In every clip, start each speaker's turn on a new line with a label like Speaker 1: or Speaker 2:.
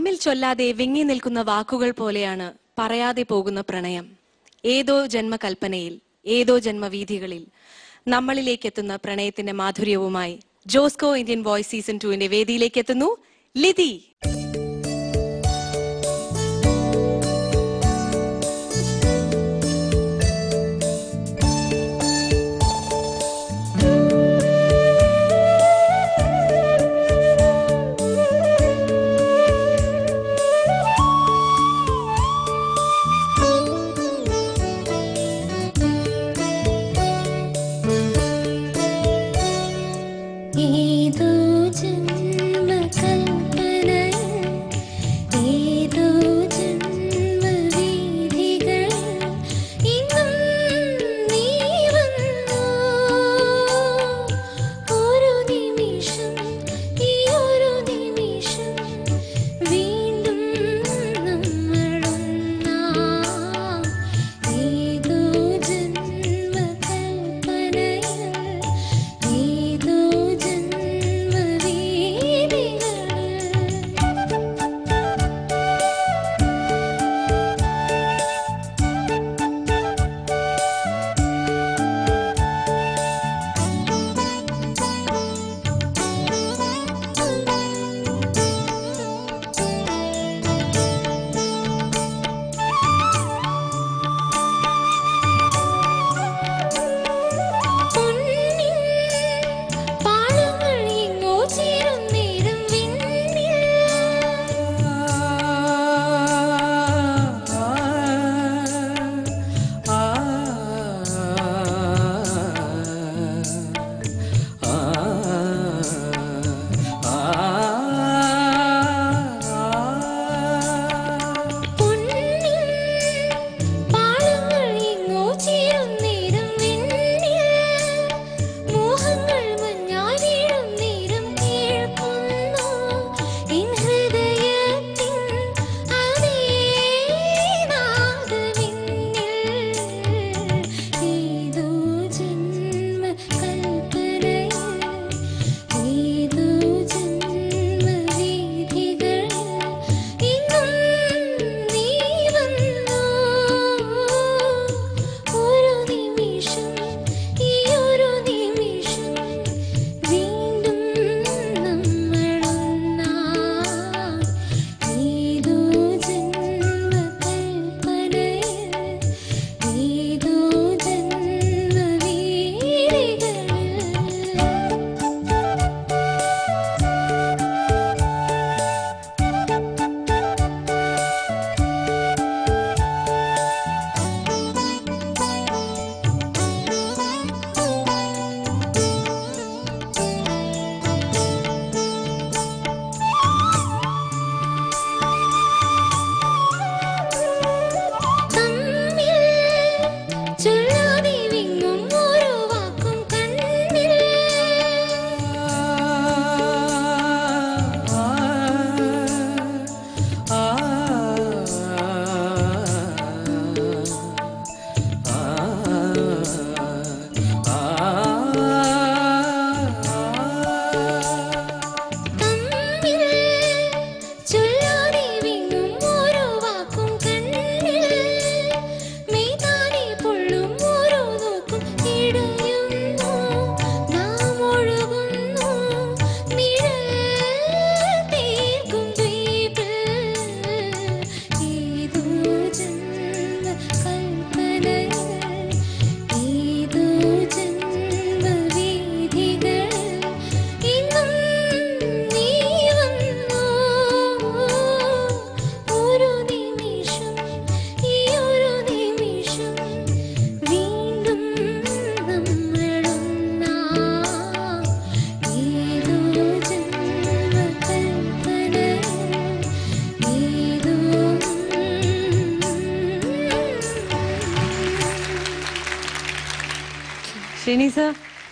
Speaker 1: വാഗ്മിൽ ചൊല്ലാതെ വിങ്ങി നിൽക്കുന്ന വാക്കുകൾ പോലെയാണ് പറയാതെ പോകുന്ന പ്രണയം. ഏതോ ജന്മകൽപ്പനയിൽ, ഏതോ ജന്മവീഥികളിൽ നമ്മളിലേക്ക് എത്തുന്ന പ്രണയത്തിന്റെ മാധുര്യവുമായി ജോസ്കോ ഇന്ത്യൻ വോയ്സ് സീസൺ 2 വേദിയിലേക്ക് എത്തുന്നു ലിതി.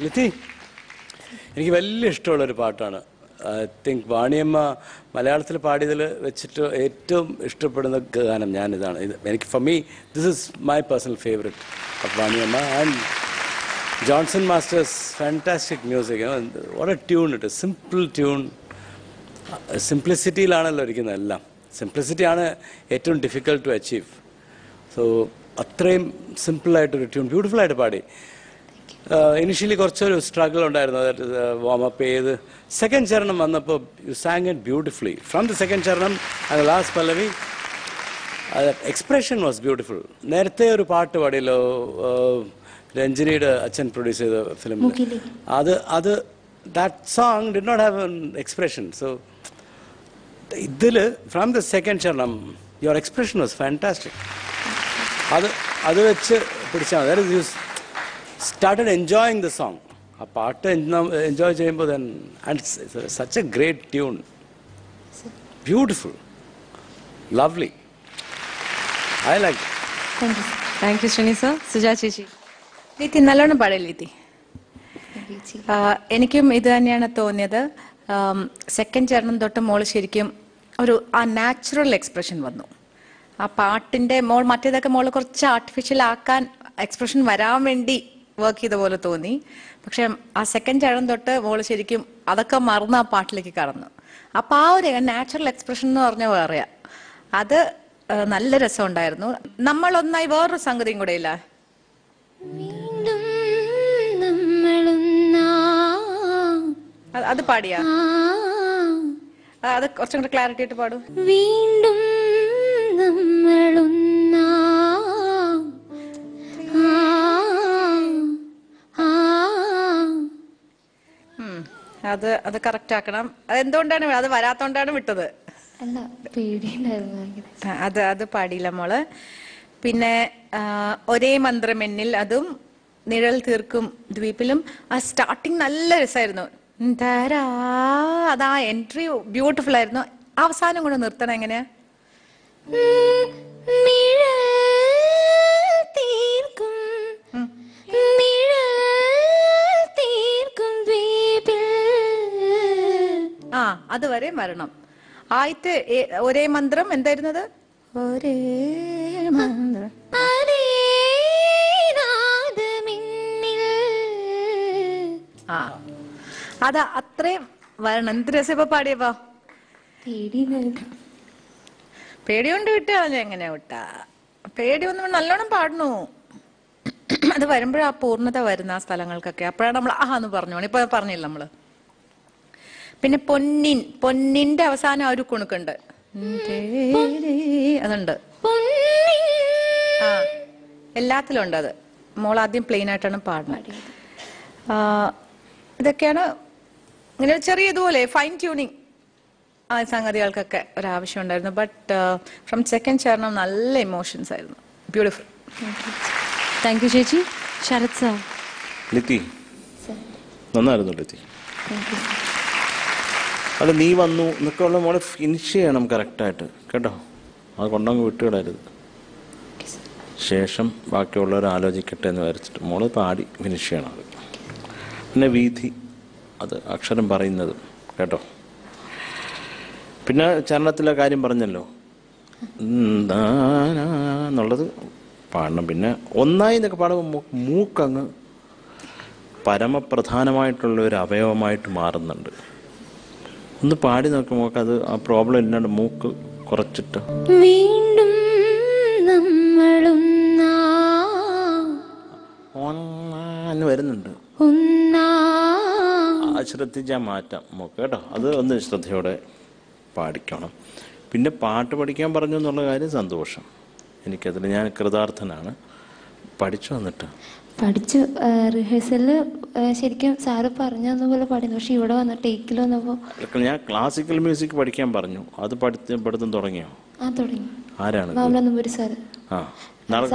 Speaker 2: ലിതി, എനിക്ക് വലിയ ഇഷ്ടമുള്ളൊരു പാട്ടാണ്. ഐ തിങ്ക് വാണിയമ്മ മലയാളത്തിൽ പാടിയതിൽ വെച്ചിട്ട് ഏറ്റവും ഇഷ്ടപ്പെടുന്ന ഗാനം ഞാനിതാണ്. എനിക്ക് for me this is my personal favourite of Vaniamma. And Johnson master's fantastic music. What a tune it, simple tune. സിംപ്ലിസിറ്റിയിലാണല്ലോ ഇരിക്കുന്നത് എല്ലാം. സിംപ്ലിസിറ്റിയാണ് ഏറ്റവും ഡിഫിക്കൽട്ട് ടു അച്ചീവ്. സോ അത്രയും സിമ്പിളായിട്ടൊരു ട്യൂൺ ബ്യൂട്ടിഫുള്ളായിട്ട് പാടി. ഇനിഷ്യലി കുറച്ചൊരു സ്ട്രഗിൾ ഉണ്ടായിരുന്നു, അതായത് വാമപ്പ് ചെയ്ത്. സെക്കൻഡ് ചരണം വന്നപ്പോൾ you sang it beautifully from the second charanam and last pallavi. Expression was beautiful. നേരത്തെ ഒരു പാട്ട് പാടിയല്ലോ, രഞ്ജിനിയുടെ അച്ഛൻ പ്രൊഡ്യൂസ് ചെയ്ത ഫിലിമിൽ, അത് that song did not have an expression. So ഇതിൽ from the second charanam your expression was fantastic. അത് വെച്ച് പിടിച്ചാൽ മതി. You started enjoying the song. ആ പാട്ട് എൻജോയ് ചെയ്യുമ്പോൾ then and such a great tune, beautiful, lovely. I like.
Speaker 1: Thank you Sreeni sir. Suja ചേച്ചി.
Speaker 3: ലീതി നല്ലോണം പാടി ലീതി. എനിക്കും ഇത് തന്നെയാണ് തോന്നിയത്. സെക്കൻഡ് ചരണം തൊട്ട് മോള് ശരിക്കും ആ നാച്ചുറൽ എക്സ്പ്രഷൻ വന്നു. ആ പാട്ടിന്റെ മറ്റേതൊക്കെ മോള് കുറച്ച് ആർട്ടിഫിഷ്യൽ ആക്കാൻ എക്സ്പ്രഷൻ വരാൻ വേണ്ടി വർക്ക് ചെയ്ത പോലെ തോന്നി. പക്ഷെ ആ സെക്കൻഡ് ചരണം തൊട്ട് മോള് ശരിക്കും അതൊക്കെ മറന്ന് ആ പാട്ടിലേക്ക് കടന്നു. അപ്പൊ ആ ഒരു നാച്ചുറൽ എക്സ്പ്രഷൻ എന്ന് പറഞ്ഞ പറയാ, അത് നല്ല രസം ഉണ്ടായിരുന്നു. നമ്മളൊന്നായി വേറൊരു സംഗതിയും കൂടെ ഇല്ല, അത് പാടിയാ, അത് കുറച്ചും കൂടെ ക്ലാരിറ്റി ആയിട്ട് പാടും.
Speaker 4: വീണ്ടും
Speaker 3: അത് കറക്റ്റ് ആക്കണം. അത് എന്തുകൊണ്ടാണ് അത് വരാത്തോണ്ടാണ് വിട്ടത്?
Speaker 4: അല്ല, പേടിയുണ്ടായിരുന്നു.
Speaker 3: അത് പാടിയില്ല മോള്. പിന്നെ ഒരേ മന്ത്രം എന്നിൽ, അതും നിഴൽ തീർക്കും ദ്വീപിലും ആ സ്റ്റാർട്ടിങ് നല്ല രസമായിരുന്നു. അതാ എൻട്രി ബ്യൂട്ടിഫുൾ ആയിരുന്നു. അവസാനം കൂടെ നിർത്തണം എങ്ങനെയാ? അതുവരെ വരണം. ആയിട്ട് ഒരേ മന്ത്രം എന്തായിരുന്നത്? ഒരേ മന്ത്രം അത് അത്രയും വരണം. എന്ത് രസം ഇപ്പൊ പാടിയപ്പോ. പേടികൊണ്ട് വിട്ടാ എങ്ങനെയാ വിട്ടാ? പേടിയൊന്നും നല്ലോണം പാടണു. അത് വരുമ്പോഴാ പൂർണ്ണത വരുന്ന ആ സ്ഥലങ്ങൾക്കൊക്കെ. അപ്പോഴാണ് നമ്മൾ എന്ന് പറഞ്ഞു. ഇപ്പൊ പറഞ്ഞില്ല നമ്മള്. പിന്നെ പൊന്നിന്റെ അവസാനം ഒരു കുണുക്കുണ്ട്, അതുണ്ട്. എല്ലാത്തിലും ഉണ്ട് അത്. മോൾ ആദ്യം പ്ലെയിൻ ആയിട്ടാണ് പാടുന്നത്. ഇതൊക്കെയാണ് ഇങ്ങനെ ചെറിയ ഇതുപോലെ ഫൈൻ ട്യൂണിങ് ആ സംഗതികൾക്കൊക്കെ ഒരാവശ്യം ഉണ്ടായിരുന്നു. ബട്ട് ഫ്രം സെക്കൻഡ് ചരണം നല്ല ഇമോഷൻസ് ആയിരുന്നു. ബ്യൂട്ടിഫുൾ.
Speaker 1: താങ്ക് യു ചേച്ചി. ശരത് സാർ.
Speaker 5: ലിത്തി നന്നായിരുന്നു ലിത്തി. അല്ല, നീ വന്നു എന്നൊക്കെ ഉള്ള മോളെ ഫിനിഷ് ചെയ്യണം കറക്റ്റായിട്ട് കേട്ടോ. അത് കൊണ്ടങ്ങ് വിട്ടുകിടരുത്. ശേഷം ബാക്കിയുള്ളവർ ആലോചിക്കട്ടെ എന്ന് വരച്ചിട്ട് മോള് പാടി ഫിനിഷ് ചെയ്യണം. അത് പിന്നെ വീഥി, അത് അക്ഷരം പറയുന്നത് കേട്ടോ. പിന്നെ ചരണത്തിലെ കാര്യം പറഞ്ഞല്ലോ എന്നുള്ളത് പാടണം. പിന്നെ ഒന്നായി എന്നൊക്കെ പാടുമ്പോൾ മൂക്കങ്ങ് പരമപ്രധാനമായിട്ടുള്ള ഒരു അവയവമായിട്ട് മാറുന്നുണ്ട്. ഒന്ന് പാടി നോക്കുമ്പോൾ അത് ആ പ്രോബ്ലം ഇല്ലാണ്ട് മൂക്ക് കുറച്ചിട്ട്
Speaker 4: വീണ്ടും
Speaker 5: എന്ന് വരുന്നുണ്ട്. ശ്രദ്ധിച്ചാൽ മാറ്റാം മൂക്ക് കേട്ടോ. അത് ഒന്ന് ശ്രദ്ധയോടെ പാടിക്കണം. പിന്നെ പാട്ട് പഠിക്കാൻ പറഞ്ഞു എന്നുള്ള കാര്യം സന്തോഷം. എനിക്കതിൽ ഞാൻ കൃതാർത്ഥനാണ്. പഠിച്ചു വന്നിട്ട്
Speaker 4: പഠിച്ചു. റിഹേഴ്സലില് ശരിക്കും സാറ് പറഞ്ഞു തന്ന പോലെ പാടിയിരുന്നു. പക്ഷെ ഇവിടെ വന്ന ടേക്കിൽ വന്നപ്പോൾ
Speaker 5: ഞാൻ ക്ലാസിക്കൽ മ്യൂസിക് പഠിക്കാൻ പറഞ്ഞു. അത് പഠിത്തം തുടങ്ങിയോ?
Speaker 4: തുടങ്ങി.
Speaker 5: ആരാണ്?
Speaker 4: മാമനമ്പൂരി സാറ്.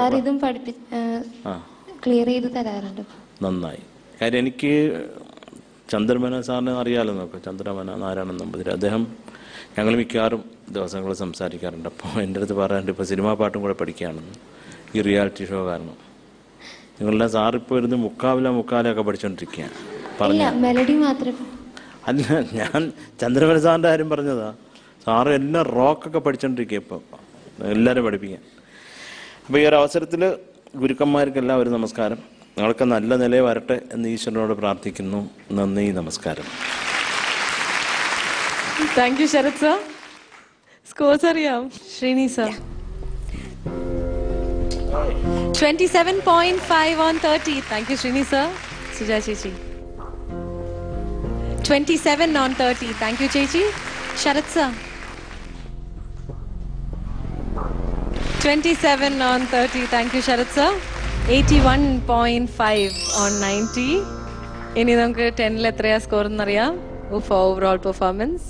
Speaker 4: സാർ ഇതും ക്ലിയർ ചെയ്ത് തരാറുണ്ട്.
Speaker 5: നന്നായി. കാര്യം എനിക്ക് ചന്ദ്രമേനോൻ സാറിനെ അറിയാമല്ലോ. നോക്കാം, ചന്ദ്രമേനോൻ നാരായണൻ നമ്പൂതിരി. അദ്ദേഹം ഞങ്ങൾ മിക്കവാറും ദിവസങ്ങൾ സംസാരിക്കാറുണ്ട്. അപ്പോൾ എൻ്റെ അടുത്ത് പറയാറുണ്ട് ഇപ്പോൾ സിനിമാ പാട്ടും കൂടെ പഠിക്കുകയാണെന്ന്, ഈ റിയാലിറ്റി ഷോ കാരണം. നിങ്ങളുടെ സാറിപ്പോൾ ഇരുന്ന് മുക്കാലൊക്കെ പഠിച്ചോണ്ടിരിക്കുകയാണ് പറഞ്ഞു.
Speaker 4: മെലഡി മാത്രം
Speaker 5: അല്ല, ഞാൻ ചന്ദ്രമേനോൻ സാറിൻ്റെ കാര്യം പറഞ്ഞതാ. സാറ് എല്ലാം റോക്കൊക്കെ പഠിച്ചോണ്ടിരിക്കുക ഇപ്പോൾ, എല്ലാവരും പഠിപ്പിക്കാൻ. അപ്പോൾ ഈ ഒരു അവസരത്തിൽ ഗുരുക്കന്മാർക്ക് എല്ലാവരും നമസ്കാരം. നിങ്ങൾക്ക് നല്ല നിലയിൽ വരട്ടെ എന്ന് ഈശ്വരനോട് പ്രാർത്ഥിക്കുന്നു. നന്ദി, നമസ്കാരം.
Speaker 1: Thank you Sarath sir. Scores അറിയാം. Sreeni sir 27.5 on 30. Thank you, Srini sir. Suja Chechi 27 on 30. Thank you, Chechi. Sharat sir 27 on 30. Thank you, Sharat sir. 81.5 on 90. ഇനി നമുക്ക് 10ൽ എത്രയാ സ്കോർ എന്നറിയാം. For overall performance.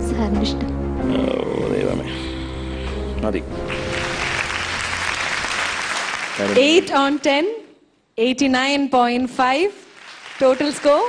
Speaker 4: സാറിന് ഇഷ്ടം.
Speaker 5: ദൈവമേ മതി.
Speaker 1: 8 on 10. 89.5 total score.